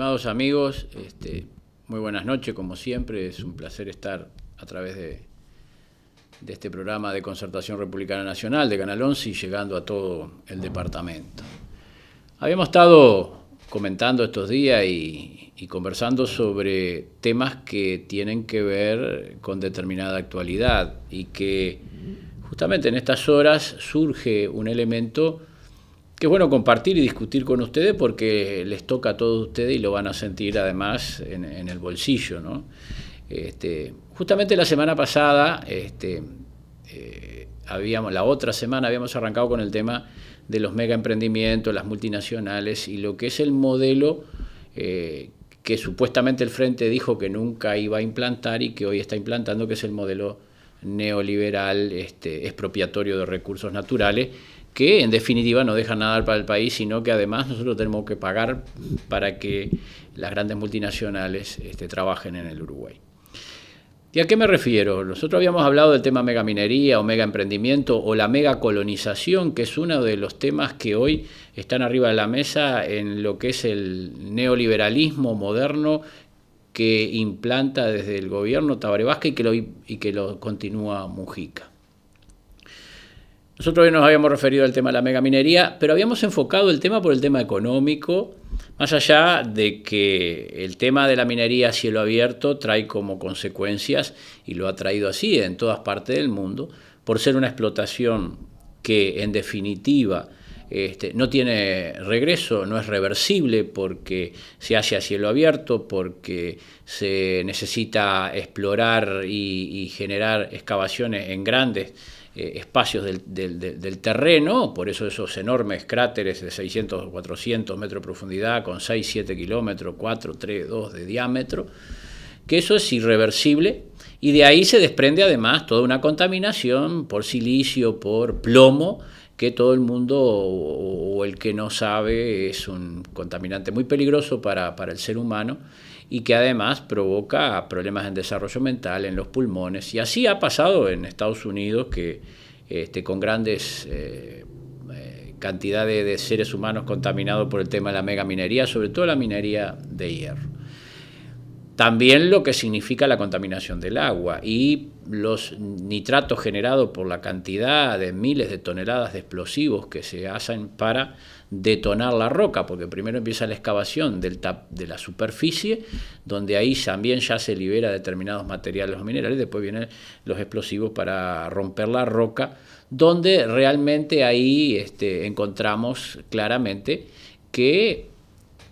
estimados amigos, muy buenas noches, como siempre, es un placer estar a través de este programa de Concertación Republicana Nacional de Canal 11 y llegando a todo el departamento. Habíamos estado comentando estos días y conversando sobre temas que tienen que ver con determinada actualidad y que justamente en estas horas surge un elemento que es bueno compartir y discutir con ustedes porque les toca a todos ustedes y lo van a sentir además en el bolsillo, ¿no? Justamente la semana pasada, la otra semana habíamos arrancado con el tema de los mega emprendimientos, las multinacionales y lo que es el modelo que supuestamente el Frente dijo que nunca iba a implantar y que hoy está implantando, que es el modelo neoliberal expropiatorio de recursos naturales, que en definitiva no deja nada para el país, sino que además nosotros tenemos que pagar para que las grandes multinacionales trabajen en el Uruguay. ¿Y a qué me refiero? Nosotros habíamos hablado del tema megaminería o megaemprendimiento o la megacolonización, que es uno de los temas que hoy están arriba de la mesa en lo que es el neoliberalismo moderno que implanta desde el gobierno Tabaré Vázquez y que lo continúa Mujica. Nosotros hoy nos habíamos referido al tema de la megaminería, pero habíamos enfocado el tema por el tema económico, más allá de que el tema de la minería a cielo abierto trae como consecuencias, y lo ha traído así en todas partes del mundo, por ser una explotación que en definitiva no tiene regreso, no es reversible porque se hace a cielo abierto, porque se necesita explorar y generar excavaciones en grandes espacios del terreno, por eso esos enormes cráteres de 600 o 400 metros de profundidad con 6, 7 kilómetros, 4, 3, 2 de diámetro, que eso es irreversible y de ahí se desprende además toda una contaminación por silicio, por plomo, que todo el mundo o el que no sabe es un contaminante muy peligroso para el ser humano y que además provoca problemas en desarrollo mental, en los pulmones. Y así ha pasado en Estados Unidos, que con grandes cantidades de seres humanos contaminados por el tema de la megaminería, sobre todo la minería de hierro. También lo que significa la contaminación del agua y los nitratos generados por la cantidad de miles de toneladas de explosivos que se hacen para detonar la roca, porque primero empieza la excavación de la superficie, donde ahí también ya se libera determinados materiales o minerales, después vienen los explosivos para romper la roca, donde realmente ahí encontramos claramente que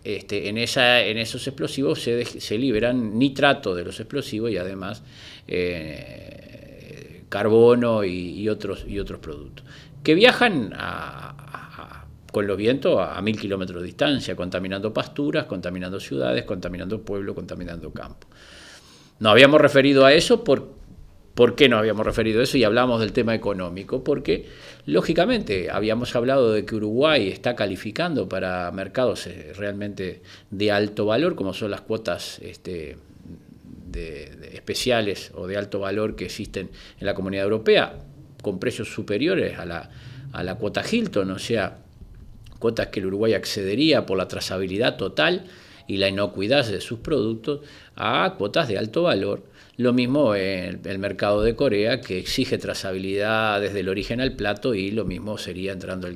en esos explosivos se liberan nitrato de los explosivos y además carbono y otros productos que viajan con los vientos a 1000 kilómetros de distancia, contaminando pasturas, contaminando ciudades, contaminando pueblos, contaminando campos. Nos habíamos referido a eso ¿Por qué nos habíamos referido a eso y hablamos del tema económico? Porque, lógicamente, habíamos hablado de que Uruguay está calificando para mercados realmente de alto valor, como son las cuotas de especiales o de alto valor que existen en la Comunidad Europea, con precios superiores a la cuota Hilton, o sea, cuotas que el Uruguay accedería por la trazabilidad total y la inocuidad de sus productos a cuotas de alto valor. Lo mismo en el mercado de Corea, que exige trazabilidad desde el origen al plato, y lo mismo sería entrando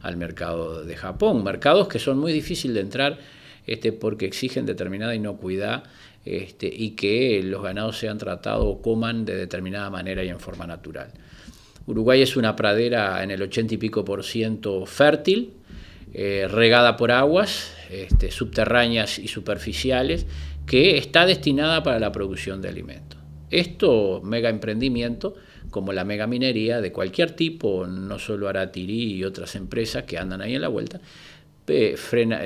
al mercado de Japón. Mercados que son muy difíciles de entrar porque exigen determinada inocuidad y que los ganados sean tratados o coman de determinada manera y en forma natural. Uruguay es una pradera en el 80 y pico % fértil, regada por aguas subterráneas y superficiales, que está destinada para la producción de alimentos. Esto, mega emprendimiento, como la megaminería de cualquier tipo, no solo Aratirí y otras empresas que andan ahí en la vuelta,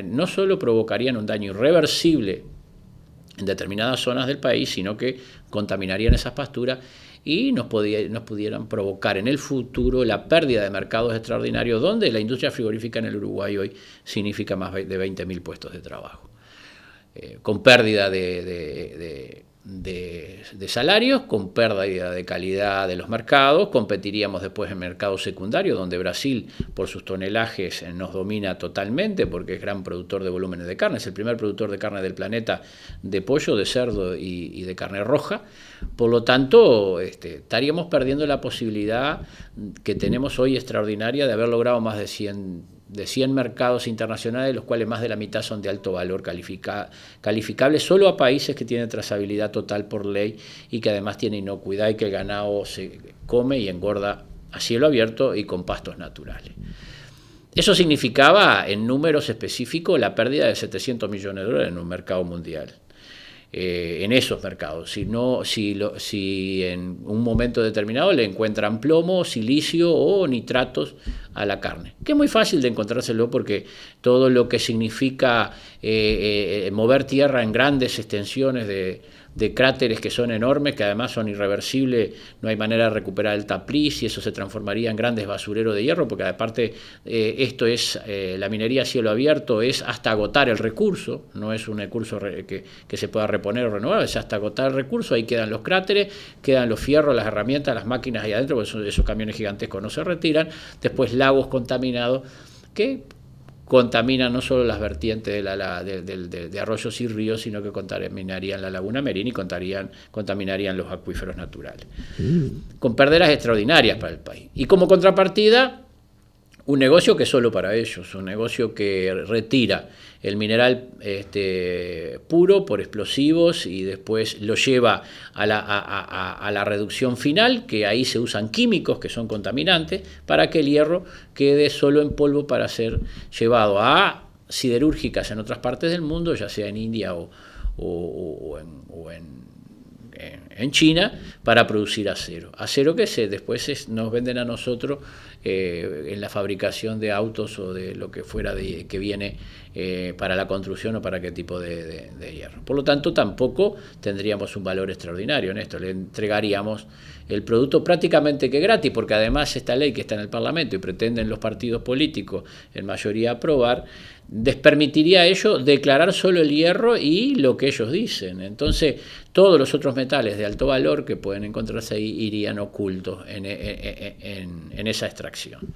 no solo provocarían un daño irreversible en determinadas zonas del país, sino que contaminarían esas pasturas y nos pudieran provocar en el futuro la pérdida de mercados extraordinarios, donde la industria frigorífica en el Uruguay hoy significa más de 20.000 puestos de trabajo. Con pérdida de de salarios, con pérdida de calidad de los mercados. Competiríamos después en mercados secundarios, donde Brasil por sus tonelajes nos domina totalmente, porque es gran productor de volúmenes de carne, es el primer productor de carne del planeta, de pollo, de cerdo y de carne roja. Por lo tanto, estaríamos perdiendo la posibilidad que tenemos hoy extraordinaria de haber logrado más de 100 mercados internacionales, los cuales más de la mitad son de alto valor calificables solo a países que tienen trazabilidad total por ley y que además tienen inocuidad y que el ganado se come y engorda a cielo abierto y con pastos naturales. Eso significaba en números específicos la pérdida de 700 millones de dólares en un mercado mundial. En esos mercados, si en un momento determinado le encuentran plomo, silicio o nitratos a la carne, que es muy fácil de encontrárselo porque todo lo que significa mover tierra en grandes extensiones de cráteres que son enormes, que además son irreversibles, no hay manera de recuperar el tapiz y eso se transformaría en grandes basureros de hierro, porque aparte esto es, la minería a cielo abierto es hasta agotar el recurso, no es un recurso que se pueda reponer o renovar, es hasta agotar el recurso, ahí quedan los cráteres, quedan los fierros, las herramientas, las máquinas ahí adentro, porque esos camiones gigantescos no se retiran, después lagos contaminados que contaminan no solo las vertientes de arroyos y ríos, sino que contaminarían la laguna Merín y contaminarían los acuíferos naturales, con pérdidas extraordinarias para el país. Y como contrapartida, un negocio que es solo para ellos, un negocio que retira el mineral puro por explosivos y después lo lleva a la reducción final, que ahí se usan químicos que son contaminantes, para que el hierro quede solo en polvo para ser llevado a siderúrgicas en otras partes del mundo, ya sea en India o en China, para producir acero. Acero que después nos venden a nosotros en la fabricación de autos o de lo que fuera que viene para la construcción o para qué tipo de hierro. Por lo tanto, tampoco tendríamos un valor extraordinario en esto. Le entregaríamos el producto prácticamente que gratis, porque además esta ley que está en el Parlamento y pretenden los partidos políticos en mayoría aprobar, les permitiría a ellos declarar solo el hierro y lo que ellos dicen. Entonces, todos los otros metales de alto valor que pueden encontrarse ahí irían ocultos en esa extracción.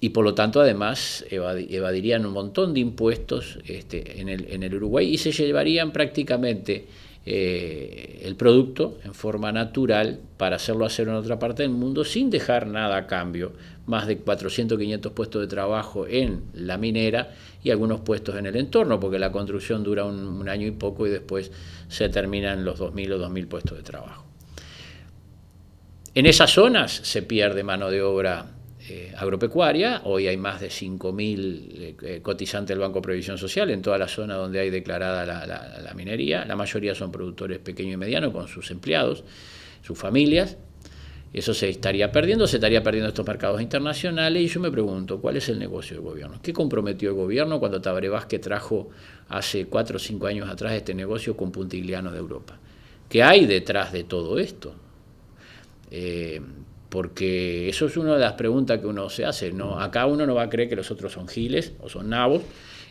Y por lo tanto, además, evadirían un montón de impuestos en el Uruguay y se llevarían prácticamente el producto en forma natural para hacerlo acero en otra parte del mundo sin dejar nada a cambio, más de 400 o 500 puestos de trabajo en la minera y algunos puestos en el entorno, porque la construcción dura un año y poco y después se terminan los 2.000 o 2.000 puestos de trabajo. En esas zonas se pierde mano de obra agropecuaria. Hoy hay más de 5.000 cotizantes del Banco de Previsión Social en toda la zona donde hay declarada la minería. La mayoría son productores pequeños y medianos con sus empleados, sus familias. Eso se estaría perdiendo estos mercados internacionales. Y yo me pregunto, ¿cuál es el negocio del gobierno? ¿Qué comprometió el gobierno cuando Tabaré Vázquez trajo hace 4 o 5 años atrás este negocio con Puntigliano de Europa? ¿Qué hay detrás de todo esto? Porque eso es una de las preguntas que uno se hace, ¿no? Acá uno no va a creer que los otros son giles o son nabos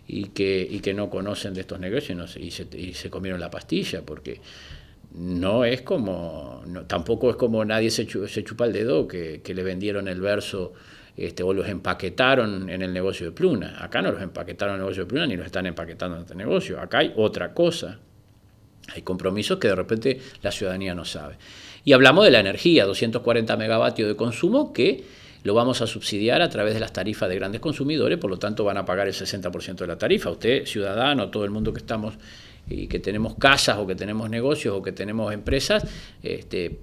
y que no conocen de estos negocios y se comieron la pastilla, porque no es como, tampoco es como nadie se chupa el dedo que le vendieron el verso o los empaquetaron en el negocio de Pluna. Acá no los empaquetaron en el negocio de Pluna ni los están empaquetando en este negocio. Acá hay otra cosa. Hay compromisos que de repente la ciudadanía no sabe. Y hablamos de la energía, 240 megavatios de consumo que lo vamos a subsidiar a través de las tarifas de grandes consumidores, por lo tanto van a pagar el 60% de la tarifa. Usted, ciudadano, todo el mundo que estamos y que tenemos casas o que tenemos negocios o que tenemos empresas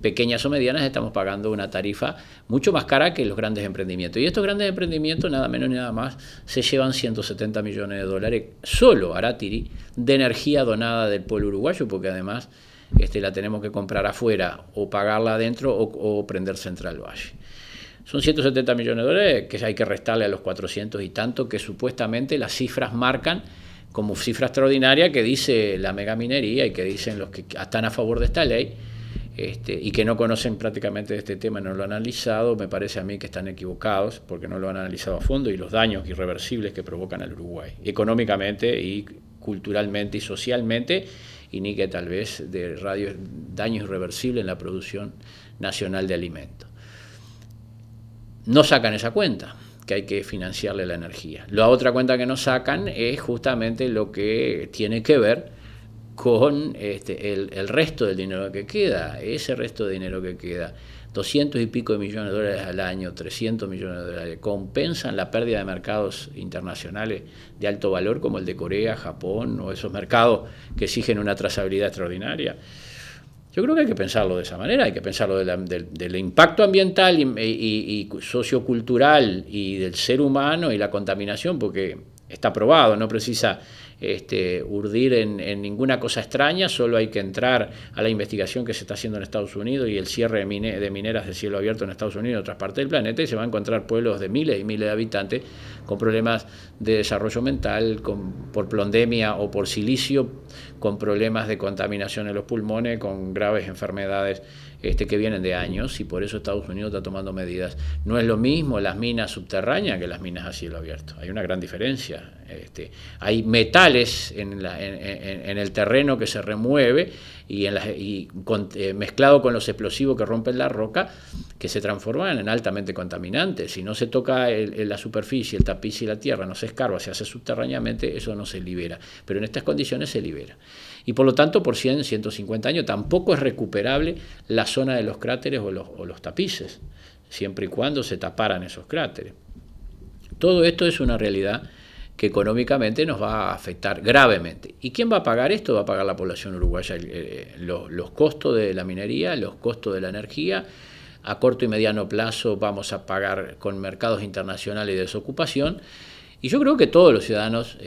pequeñas o medianas, estamos pagando una tarifa mucho más cara que los grandes emprendimientos. Y estos grandes emprendimientos, nada menos ni nada más, se llevan 170 millones de dólares solo Aratiri de energía donada del pueblo uruguayo, porque además la tenemos que comprar afuera o pagarla adentro o prender Central Valle. Son 170 millones de dólares que hay que restarle a los 400 y tanto que supuestamente las cifras marcan como cifra extraordinaria que dice la megaminería y que dicen los que están a favor de esta ley y que no conocen prácticamente este tema, no lo han analizado. Me parece a mí que están equivocados porque no lo han analizado a fondo y los daños irreversibles que provocan al Uruguay, económicamente y culturalmente y socialmente, y ni que tal vez de daño irreversible en la producción nacional de alimentos. No sacan esa cuenta, que hay que financiarle la energía. La otra cuenta que no sacan es justamente lo que tiene que ver con el resto del dinero que queda. Ese resto de dinero que queda, 200 y pico de millones de dólares al año, 300 millones de dólares, compensan la pérdida de mercados internacionales de alto valor como el de Corea, Japón, o esos mercados que exigen una trazabilidad extraordinaria. Yo creo que hay que pensarlo de esa manera, hay que pensarlo del impacto ambiental y sociocultural y del ser humano y la contaminación, porque está probado, no precisa urdir en ninguna cosa extraña, solo hay que entrar a la investigación que se está haciendo en Estados Unidos y el cierre de mineras de cielo abierto en Estados Unidos y en otras partes del planeta, y se va a encontrar pueblos de miles y miles de habitantes con problemas de desarrollo mental, por pandemia o por silicio, con problemas de contaminación en los pulmones, con graves enfermedades que vienen de años, y por eso Estados Unidos está tomando medidas. No es lo mismo las minas subterráneas que las minas a cielo abierto, hay una gran diferencia. Hay metales en el terreno que se remueve mezclado con los explosivos que rompen la roca, que se transforman en altamente contaminantes. Si no se toca la superficie, el tapiz y la tierra, no se escarba, se hace subterráneamente, eso no se libera, pero en estas condiciones se libera. Y por lo tanto, por 100, 150 años tampoco es recuperable la zona de los cráteres o los tapices, siempre y cuando se taparan esos cráteres. Todo esto es una realidad que económicamente nos va a afectar gravemente. ¿Y quién va a pagar esto? Va a pagar la población uruguaya, los costos de la minería, los costos de la energía. A corto y mediano plazo vamos a pagar con mercados internacionales de desocupación. Y yo creo que todos los ciudadanos,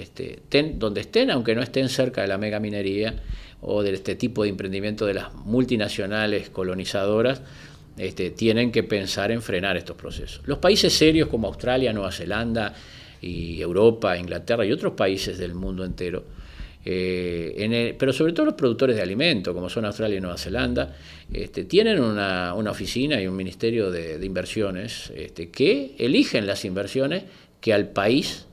donde estén, aunque no estén cerca de la megaminería o de este tipo de emprendimiento de las multinacionales colonizadoras, tienen que pensar en frenar estos procesos. Los países serios como Australia, Nueva Zelanda y Europa, Inglaterra y otros países del mundo entero, pero sobre todo los productores de alimentos, como son Australia y Nueva Zelanda, tienen una oficina y un ministerio de inversiones que eligen las inversiones que al país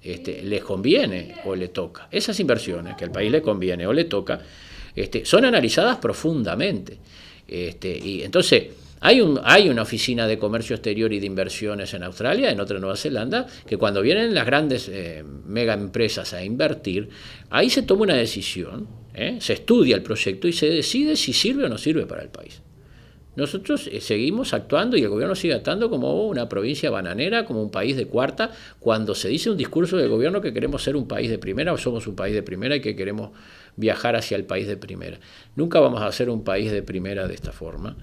les conviene o le toca. Esas inversiones que al país le conviene o le toca son analizadas profundamente. Y entonces hay una oficina de comercio exterior y de inversiones en Australia, en otra en Nueva Zelanda, que cuando vienen las grandes mega empresas a invertir, ahí se toma una decisión, se estudia el proyecto y se decide si sirve o no sirve para el país. Nosotros seguimos actuando y el gobierno sigue actuando como una provincia bananera, como un país de cuarta, cuando se dice un discurso del gobierno que queremos ser un país de primera o somos un país de primera y que queremos viajar hacia el país de primera. Nunca vamos a ser un país de primera de esta forma.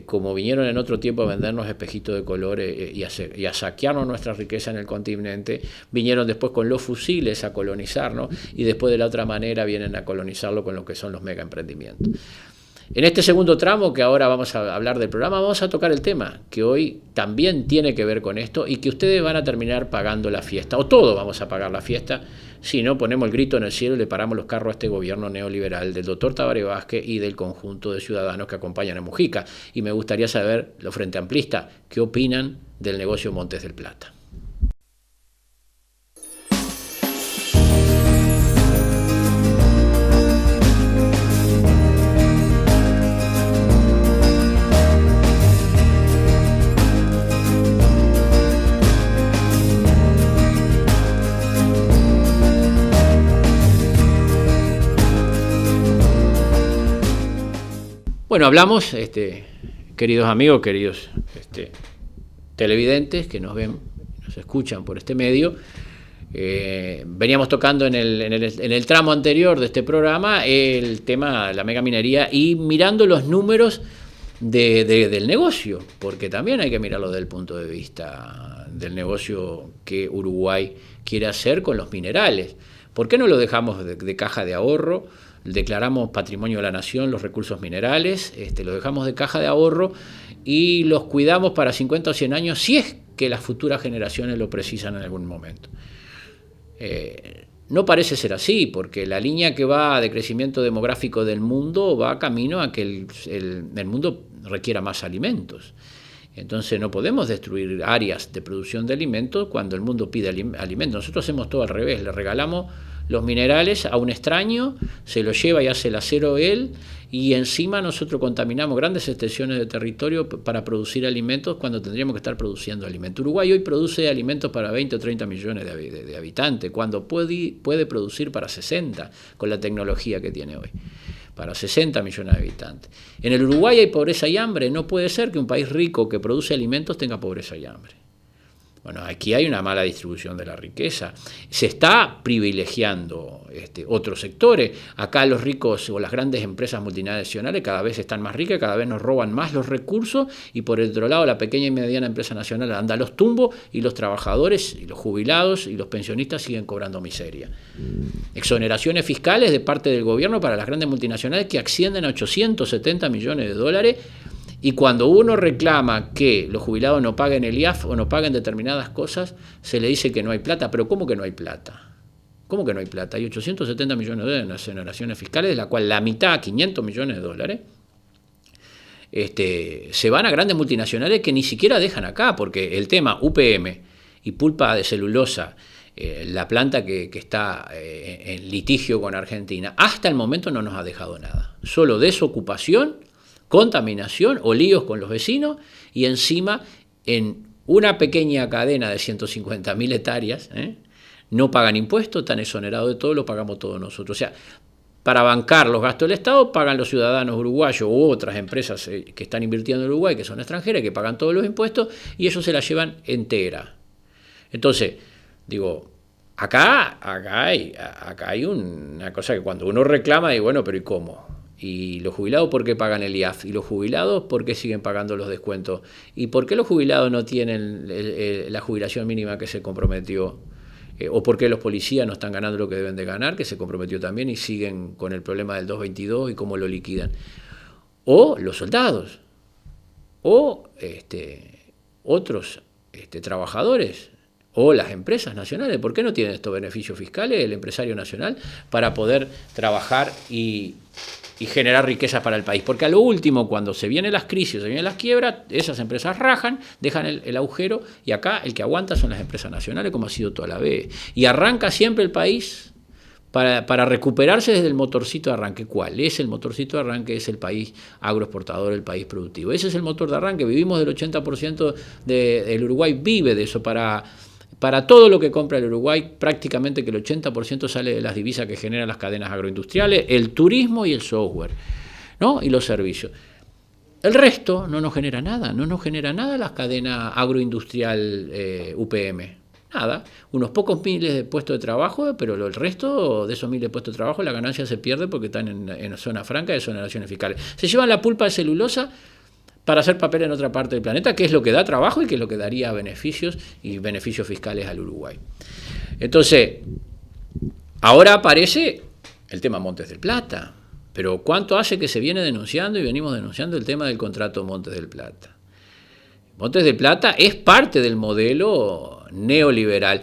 Como vinieron en otro tiempo a vendernos espejitos de colores y a saquearnos nuestra riqueza en el continente, vinieron después con los fusiles a colonizarnos y después de la otra manera vienen a colonizarlo con lo que son los mega emprendimientos. En este segundo tramo, que ahora vamos a hablar del programa, vamos a tocar el tema que hoy también tiene que ver con esto y que ustedes van a terminar pagando la fiesta, o todos vamos a pagar la fiesta, si no ponemos el grito en el cielo y le paramos los carros a este gobierno neoliberal del doctor Tabaré Vázquez y del conjunto de ciudadanos que acompañan a Mujica. Y me gustaría saber, los Frente Amplistas, qué opinan del negocio Montes del Plata. Bueno, hablamos, queridos amigos, queridos televidentes que nos ven, nos escuchan por este medio, veníamos tocando en el tramo anterior de este programa el tema de la megaminería y mirando los números del negocio, porque también hay que mirarlo desde el punto de vista del negocio que Uruguay quiere hacer con los minerales. ¿Por qué no lo dejamos de caja de ahorro? Declaramos patrimonio de la nación los recursos minerales, los dejamos de caja de ahorro y los cuidamos para 50 o 100 años si es que las futuras generaciones lo precisan en algún momento. No parece ser así, porque la línea que va de crecimiento demográfico del mundo va camino a que el mundo requiera más alimentos. Entonces no podemos destruir áreas de producción de alimentos cuando el mundo pide alimentos. Nosotros hacemos todo al revés, le regalamos los minerales a un extraño, se los lleva y hace el acero él, y encima nosotros contaminamos grandes extensiones de territorio para producir alimentos cuando tendríamos que estar produciendo alimentos. Uruguay hoy produce alimentos para 20 o 30 millones de habitantes, cuando puede producir para 60 con la tecnología que tiene hoy, para 60 millones de habitantes. En el Uruguay hay pobreza y hambre. No puede ser que un país rico que produce alimentos tenga pobreza y hambre. Bueno, aquí hay una mala distribución de la riqueza. Se está privilegiando otros sectores. Acá los ricos o las grandes empresas multinacionales cada vez están más ricas, cada vez nos roban más los recursos, y por el otro lado la pequeña y mediana empresa nacional anda a los tumbos, y los trabajadores y los jubilados y los pensionistas siguen cobrando miseria. Exoneraciones fiscales de parte del gobierno para las grandes multinacionales que ascienden a 870 millones de dólares. Y cuando uno reclama que los jubilados no paguen el IAF o no paguen determinadas cosas, se le dice que no hay plata. ¿Pero cómo que no hay plata? ¿Cómo que no hay plata? Hay 870 millones de dólares en exoneraciones fiscales, de la cual la mitad, 500 millones de dólares, se van a grandes multinacionales que ni siquiera dejan acá, porque el tema UPM y pulpa de celulosa, la planta que está en litigio con Argentina, hasta el momento no nos ha dejado nada. Solo desocupación, contaminación o líos con los vecinos, y encima en una pequeña cadena de 150.000 hectáreas, no pagan impuestos, están exonerados de todo, lo pagamos todos nosotros. O sea, para bancar los gastos del Estado pagan los ciudadanos uruguayos u otras empresas que están invirtiendo en Uruguay, que son extranjeras, que pagan todos los impuestos, y ellos se la llevan entera. Entonces, digo, acá hay una cosa que cuando uno reclama, digo, bueno, pero ¿y cómo? ¿Y los jubilados por qué pagan el IAF? ¿Y los jubilados por qué siguen pagando los descuentos? ¿Y por qué los jubilados no tienen la jubilación mínima que se comprometió? ¿O por qué los policías no están ganando lo que deben de ganar, que se comprometió también, y siguen con el problema del 222 y cómo lo liquidan? O los soldados, o otros trabajadores, o las empresas nacionales. ¿Por qué no tienen estos beneficios fiscales el empresario nacional para poder trabajar y generar riquezas para el país? Porque a lo último, cuando se vienen las crisis, se vienen las quiebras, esas empresas rajan, dejan el agujero, y acá el que aguanta son las empresas nacionales, como ha sido toda la vez. Y arranca siempre el país para recuperarse desde el motorcito de arranque. ¿Cuál es el motorcito de arranque? Es el país agroexportador, el país productivo. Ese es el motor de arranque. Vivimos del 80% del Uruguay, vive de eso. Para todo lo que compra el Uruguay, prácticamente que el 80% sale de las divisas que generan las cadenas agroindustriales, el turismo y el software, ¿no? Y los servicios. El resto no nos genera nada, no nos genera nada las cadenas agroindustrial UPM. Nada, unos pocos miles de puestos de trabajo, pero el resto de esos miles de puestos de trabajo, la ganancia se pierde porque están en zona franca de exoneraciones fiscales. Se llevan la pulpa de celulosa para hacer papel en otra parte del planeta, que es lo que da trabajo y que es lo que daría beneficios y beneficios fiscales al Uruguay. Entonces, ahora aparece el tema Montes del Plata, pero ¿cuánto hace que se viene denunciando y venimos denunciando el tema del contrato Montes del Plata? Montes del Plata es parte del modelo neoliberal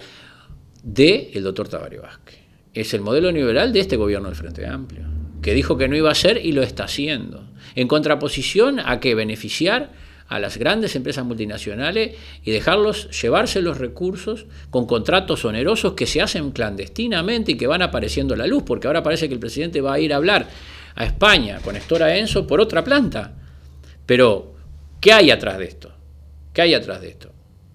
del doctor Tabaré Vázquez. Es el modelo neoliberal de este gobierno del Frente Amplio, que dijo que no iba a hacer y lo está haciendo. En contraposición a que beneficiar a las grandes empresas multinacionales y dejarlos llevarse los recursos con contratos onerosos que se hacen clandestinamente y que van apareciendo a la luz, porque ahora parece que el presidente va a ir a hablar a España con Stora Enso por otra planta. Pero, ¿qué hay atrás de esto? ¿Qué hay atrás de esto?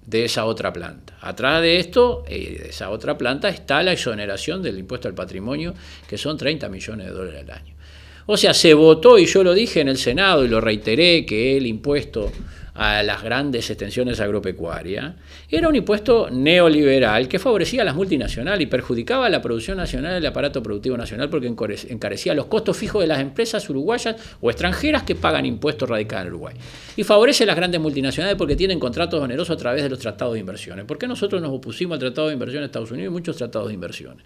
De esa otra planta. Atrás de esto, de esa otra planta, está la exoneración del impuesto al patrimonio, que son 30 millones de dólares al año. O sea, se votó, y yo lo dije en el Senado y lo reiteré, que el impuesto a las grandes extensiones agropecuarias era un impuesto neoliberal que favorecía a las multinacionales y perjudicaba a la producción nacional y el aparato productivo nacional, porque encarecía los costos fijos de las empresas uruguayas o extranjeras que pagan impuestos radicados en Uruguay. Y favorece a las grandes multinacionales porque tienen contratos onerosos a través de los tratados de inversiones. ¿Por qué nosotros nos opusimos al tratado de inversión de Estados Unidos y muchos tratados de inversiones?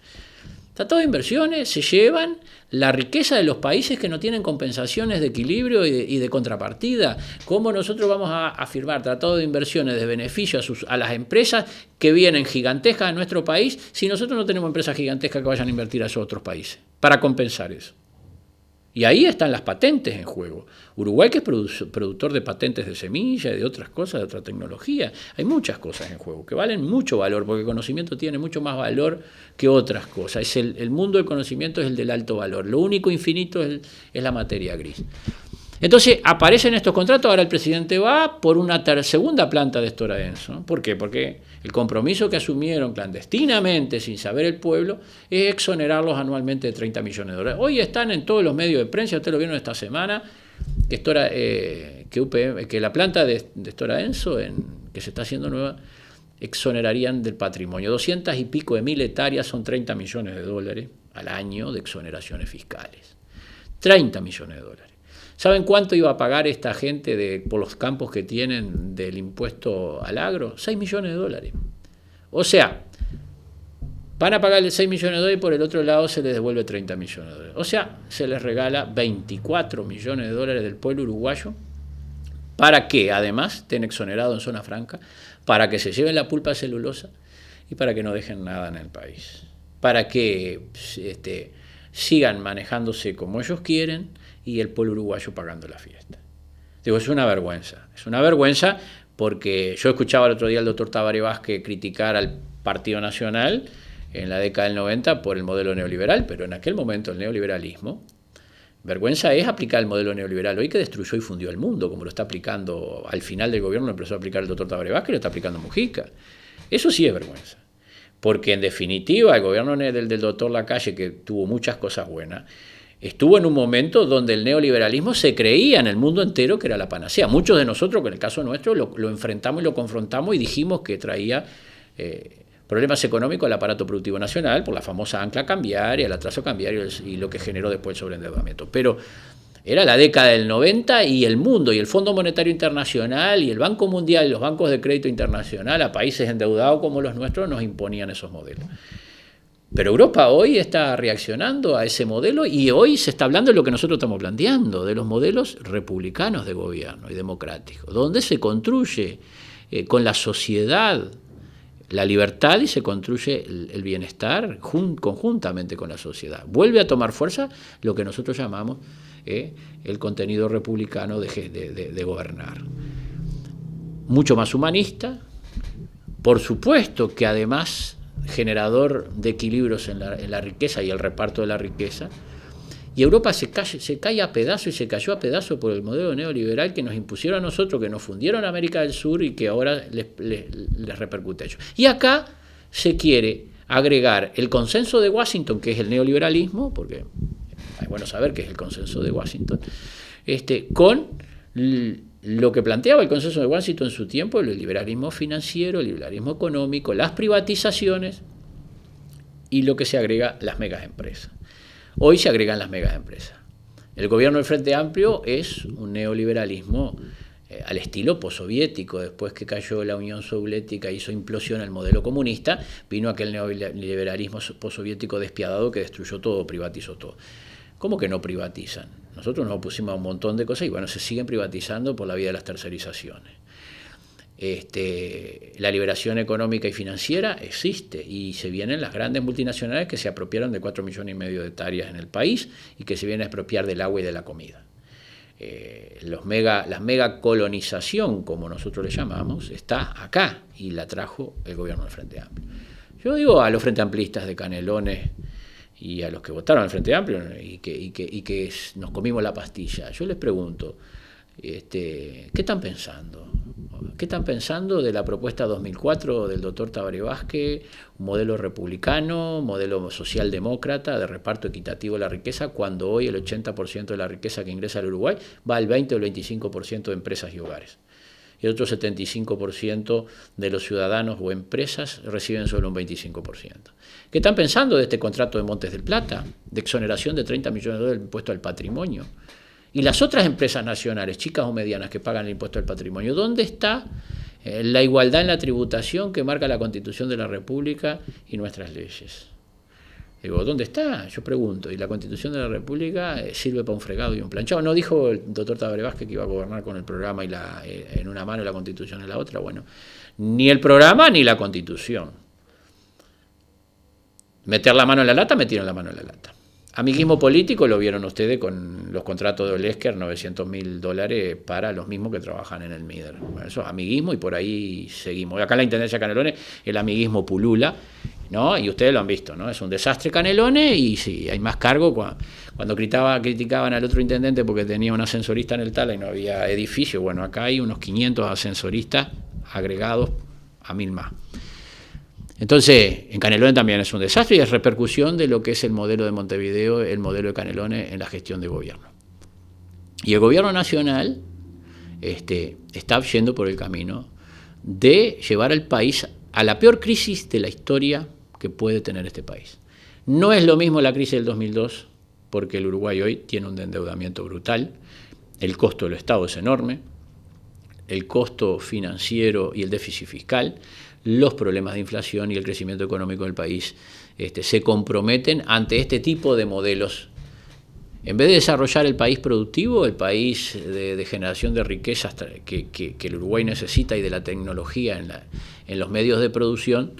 Tratados de inversiones se llevan la riqueza de los países que no tienen compensaciones de equilibrio y de contrapartida. ¿Cómo nosotros vamos a firmar tratados de inversiones de beneficio a las empresas que vienen gigantescas a nuestro país si nosotros no tenemos empresas gigantescas que vayan a invertir a esos otros países para compensar eso? Y ahí están las patentes en juego. Uruguay, que es productor de patentes de semilla y de otras cosas, de otra tecnología. Hay muchas cosas en juego que valen mucho valor, porque el conocimiento tiene mucho más valor que otras cosas. El mundo del conocimiento es el del alto valor. Lo único infinito es la materia gris. Entonces aparecen estos contratos, ahora el presidente va por una segunda planta de Stora Enso. ¿Por qué? Porque el compromiso que asumieron clandestinamente, sin saber el pueblo, es exonerarlos anualmente de 30 millones de dólares. Hoy están en todos los medios de prensa, ustedes lo vieron esta semana, que la planta de Stora Enso, que se está haciendo nueva, exonerarían del patrimonio. 200 y pico de mil hectáreas son 30 millones de dólares al año de exoneraciones fiscales. 30 millones de dólares. ¿Saben cuánto iba a pagar esta gente por los campos que tienen del impuesto al agro? 6 millones de dólares. O sea, van a pagarle 6 millones de dólares y por el otro lado se les devuelve 30 millones de dólares. O sea, se les regala 24 millones de dólares del pueblo uruguayo para que además estén exonerados en zona franca, para que se lleven la pulpa celulosa y para que no dejen nada en el país. Para que sigan manejándose como ellos quieren y el pueblo uruguayo pagando la fiesta. Digo, es una vergüenza porque yo escuchaba el otro día al doctor Tabaré Vázquez criticar al Partido Nacional en la década del 90 por el modelo neoliberal, pero en aquel momento el neoliberalismo, vergüenza es aplicar el modelo neoliberal hoy que destruyó y fundió el mundo, como lo está aplicando al final del gobierno, lo empezó a aplicar el doctor Tabaré Vázquez, lo está aplicando Mujica. Eso sí es vergüenza, porque en definitiva el gobierno del doctor Lacalle, que tuvo muchas cosas buenas, estuvo en un momento donde el neoliberalismo se creía en el mundo entero que era la panacea. Muchos de nosotros, que en el caso nuestro, lo enfrentamos y lo confrontamos y dijimos que traía problemas económicos al aparato productivo nacional por la famosa ancla cambiaria, el atraso cambiario y lo que generó después el sobreendeudamiento. Pero era la década del 90 y el mundo y el Fondo Monetario Internacional y el Banco Mundial y los bancos de crédito internacional a países endeudados como los nuestros nos imponían esos modelos. Pero Europa hoy está reaccionando a ese modelo y hoy se está hablando de lo que nosotros estamos planteando, de los modelos republicanos de gobierno y democráticos, donde se construye con la sociedad la libertad y se construye el bienestar conjuntamente con la sociedad. Vuelve a tomar fuerza lo que nosotros llamamos el contenido republicano de gobernar. Mucho más humanista, por supuesto que además generador de equilibrios en la riqueza y el reparto de la riqueza, y Europa se cae a pedazos y se cayó a pedazos por el modelo neoliberal que nos impusieron a nosotros, que nos fundieron a América del Sur y que ahora les repercute a ellos. Y acá se quiere agregar el consenso de Washington, que es el neoliberalismo, porque es bueno saber qué es el consenso de Washington, con lo que planteaba el consenso de Washington en su tiempo, el liberalismo financiero, el liberalismo económico, las privatizaciones y lo que se agrega, las megas empresas. Hoy se agregan las megas empresas. El gobierno del Frente Amplio es un neoliberalismo al estilo postsoviético. Después que cayó la Unión Soviética, hizo implosión el modelo comunista, vino aquel neoliberalismo postsoviético despiadado que destruyó todo, privatizó todo. ¿Cómo que no privatizan? Nosotros nos opusimos a un montón de cosas y bueno, se siguen privatizando por la vía de las tercerizaciones. La liberación económica y financiera existe y se vienen las grandes multinacionales que se apropiaron de 4,5 millones de hectáreas en el país y que se vienen a expropiar del agua y de la comida. La mega colonización, como nosotros le llamamos, está acá y la trajo el gobierno del Frente Amplio. Yo digo a los Frente Amplistas de Canelones y a los que votaron al Frente Amplio y que nos comimos la pastilla, yo les pregunto, ¿qué están pensando? ¿Qué están pensando de la propuesta 2004 del doctor Tabaré Vázquez, un modelo republicano, modelo socialdemócrata de reparto equitativo de la riqueza, cuando hoy el 80% de la riqueza que ingresa al Uruguay va al 20 o el 25% de empresas y hogares? Y el otro 75% de los ciudadanos o empresas reciben solo un 25%. ¿Qué están pensando de este contrato de Montes del Plata, de exoneración de 30 millones de dólares del impuesto al patrimonio? Y las otras empresas nacionales, chicas o medianas, que pagan el impuesto al patrimonio, ¿dónde está la igualdad en la tributación que marca la Constitución de la República y nuestras leyes? Digo, ¿dónde está? Yo pregunto. Y la Constitución de la República sirve para un fregado y un planchado. ¿No dijo el doctor Tabaré Vázquez que iba a gobernar con el programa y en una mano y la Constitución en la otra? Bueno, ni el programa ni la Constitución. Meter la mano en la lata, metieron la mano en la lata. Amiguismo político lo vieron ustedes con los contratos de Olesker, $900.000 para los mismos que trabajan en el MIDER. Bueno, eso es amiguismo y por ahí seguimos. Acá en la Intendencia de Canelones el amiguismo pulula, ¿no? Y ustedes lo han visto, ¿no? Es un desastre Canelones y sí, hay más cargo. Cuando criticaban al otro intendente porque tenía un ascensorista en el Tala y no había edificio, bueno, acá hay unos 500 ascensoristas agregados a 1000 más. Entonces, en Canelones también es un desastre y es repercusión de lo que es el modelo de Montevideo, el modelo de Canelones en la gestión de gobierno. Y el gobierno nacional está yendo por el camino de llevar al país a la peor crisis de la historia que puede tener este país. No es lo mismo la crisis del 2002, porque el Uruguay hoy tiene un endeudamiento brutal, el costo del Estado es enorme, el costo financiero y el déficit fiscal, los problemas de inflación y el crecimiento económico del país se comprometen ante este tipo de modelos. En vez de desarrollar el país productivo, el país de generación de riquezas que el Uruguay necesita y de la tecnología en los medios de producción,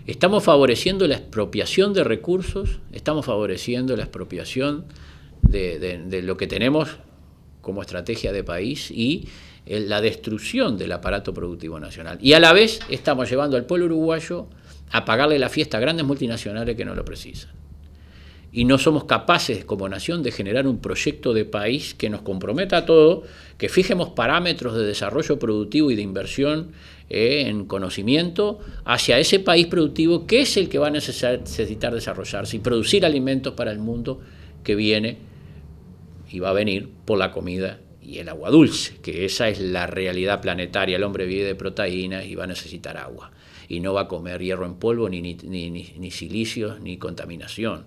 estamos favoreciendo la expropiación de recursos, estamos favoreciendo la expropiación de lo que tenemos como estrategia de país y la destrucción del aparato productivo nacional. Y a la vez estamos llevando al pueblo uruguayo a pagarle la fiesta a grandes multinacionales que no lo precisan. Y no somos capaces como nación de generar un proyecto de país que nos comprometa a todo, que fijemos parámetros de desarrollo productivo y de inversión en conocimiento hacia ese país productivo que es el que va a necesitar desarrollarse y producir alimentos para el mundo que viene y va a venir por la comida y el agua dulce, que esa es la realidad planetaria. El hombre vive de proteínas y va a necesitar agua. Y no va a comer hierro en polvo, ni silicios, ni contaminación.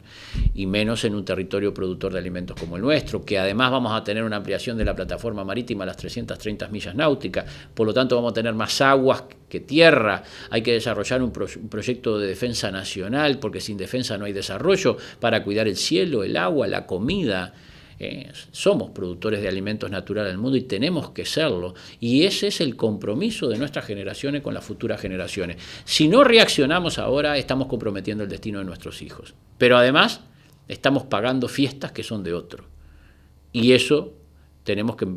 Y menos en un territorio productor de alimentos como el nuestro, que además vamos a tener una ampliación de la plataforma marítima a las 330 millas náuticas. Por lo tanto, vamos a tener más aguas que tierra. Hay que desarrollar un proyecto de defensa nacional, porque sin defensa no hay desarrollo, para cuidar el cielo, el agua, la comida. Somos productores de alimentos naturales del mundo y tenemos que serlo, y ese es el compromiso de nuestras generaciones con las futuras generaciones. Si no reaccionamos ahora, estamos comprometiendo el destino de nuestros hijos, pero además estamos pagando fiestas que son de otro, y eso tenemos que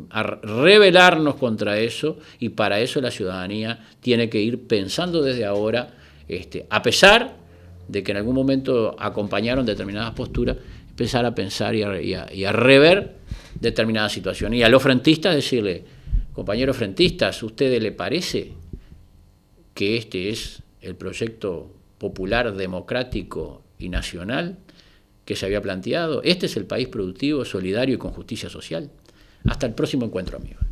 rebelarnos contra eso, y para eso la ciudadanía tiene que ir pensando desde ahora, a pesar de que en algún momento acompañaron determinadas posturas, empezar a pensar y a rever determinadas situaciones. Y a los frentistas decirle, compañeros frentistas, ¿a ustedes les parece que este es el proyecto popular, democrático y nacional que se había planteado? ¿Este es el país productivo, solidario y con justicia social? Hasta el próximo encuentro, amigos.